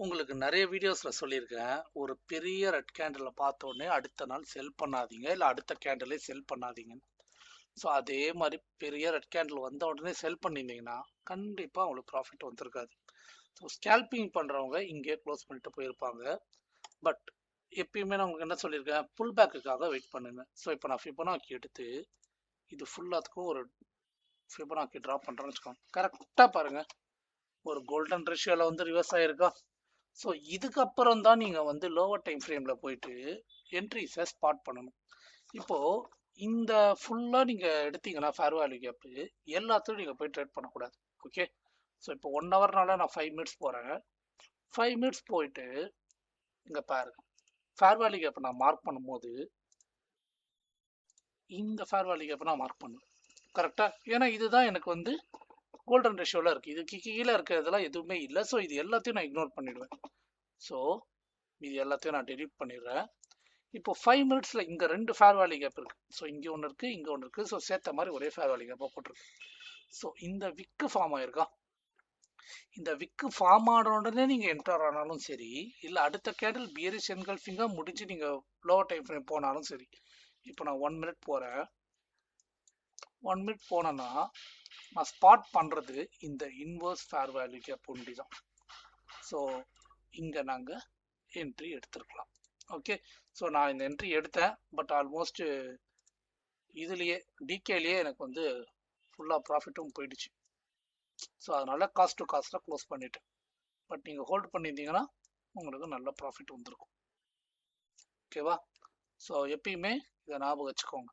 உங்களுக்கு நிறைய வீடியோஸ்ல சொல்லியிருக்கேன். ஒரு பெரிய ரெட் கேண்டில பார்த்த உடனே அடுத்த நாள் செல் பண்ணாதீங்க. இல்ல அடுத்த கேண்டிலே செல் பண்ணாதீங்கன்னு. ஸோ அதே மாரி பெரிய ரெட் கேண்டில் வந்த உடனே செல் பண்ணியிருந்தீங்கன்னா, கண்டிப்பா உங்களுக்கு ப்ராஃபிட் வந்திருக்காது. ஸோ ஸ்கேல்பிங் பண்றவங்க இங்கேயே க்ளோஸ் பண்ணிட்டு போயிருப்பாங்க. பட் எப்பயுமே நான் உங்களுக்கு என்ன சொல்லியிருக்கேன், புல் பேக்குக்காக வெயிட் பண்ணுங்க. ஸோ இப்போ நான் ஃபிபனாக்கி எடுத்து இது ஃபுல்லாத்துக்கும் ஒரு ஃபிபனாக்கி ட்ரா பண்றேன்னு வச்சுக்கோங்க. கரெக்டா பாருங்க. ஒரு கோல்டன் ரேஷியோல வந்து ரிவர்ஸ் ஆயிருக்கா. ஸோ இதுக்கப்புறம் தான் நீங்கள் வந்து லோவர் டைம் ஃப்ரேமில் போயிட்டு என்ட்ரிஸை ஸ்பாட் பண்ணணும். இப்போது இந்த ஃபுல்லாக நீங்கள் எடுத்தீங்கன்னா ஃபேர் வேல்யூ கேப்பு எல்லாத்தையும் நீங்கள் போய் ட்ரேட் பண்ணக்கூடாது. ஓகே. ஸோ இப்போ 1 ஹவர்னால நான் 5 மினிட்ஸ் போகிறேன். 5 மினிட்ஸ் போயிட்டு இங்கே பாருங்க, ஃபேர் வேல்யூ கேப்பை நான் மார்க் பண்ணும்போது இந்த ஃபேர் வேல்யூ கேப்பை நான் மார்க் பண்ணுவேன். கரெக்டாக? ஏன்னா இதுதான் எனக்கு வந்து கோல்டன் ரேஷியோவில் இருக்குது. இதுக்கு கீழே இருக்கிறதெல்லாம் எதுவுமே இல்லை. ஸோ இது எல்லாத்தையும் நான் இக்னோர் பண்ணிடுவேன். ஸோ இது எல்லாத்தையும் நான் டெலீட் பண்ணிடுறேன். இப்போ 5 மினிட்ஸ்ல இங்க 2 ஃபேர் வேல்யூ கேப் இருக்கு. ஸோ இங்க ஒன்று இருக்கு, இங்க ஒன்று இருக்கு. ஸோ சேர்த்த மாதிரி ஒரே ஃபேர் வேல்யூ கேப்பாக போட்டிருக்கு. ஸோ இந்த விக்கு ஃபார்ம் ஆயிருக்கா. இந்த விக்கு ஃபார்ம் ஆன உடனே நீங்க என்டர் ஆனாலும் சரி, இல்ல அடுத்த கேண்டில் பியரிஷ் என்கல்ஃபிங்கா முடிஞ்சு நீங்க லோவர் டைம் ஃப்ரேம் போனாலும் சரி. இப்போ நான் 1 மினிட் போறேன். 1 மினிட் போனேன்னா நான் ஸ்பாட் பண்றது இந்த இன்வர்ஸ் ஃபேர் வேல்யூ கேப் ஒண்டி தான். ஸோ இங்க நாங்க என்ட்ரி எடுத்துருக்கலாம். ஓகே. ஸோ நான் இந்த என்ட்ரி எடுத்தேன். பட் ஆல்மோஸ்ட் இதுலேயே டிகேலேயே எனக்கு வந்து ஃபுல்லாக ப்ராஃபிட்டும் போயிடுச்சு. ஸோ அதனால் காஸ்ட் டு காஸ்ட்டாக க்ளோஸ் பண்ணிட்டேன். பட் நீங்கள் ஹோல்ட் பண்ணியிருந்தீங்கன்னா உங்களுக்கு நல்ல ப்ராஃபிட் வந்துருக்கும். ஓகேவா. ஸோ எப்பயுமே இதை ஞாபகம் வச்சுக்கோங்க.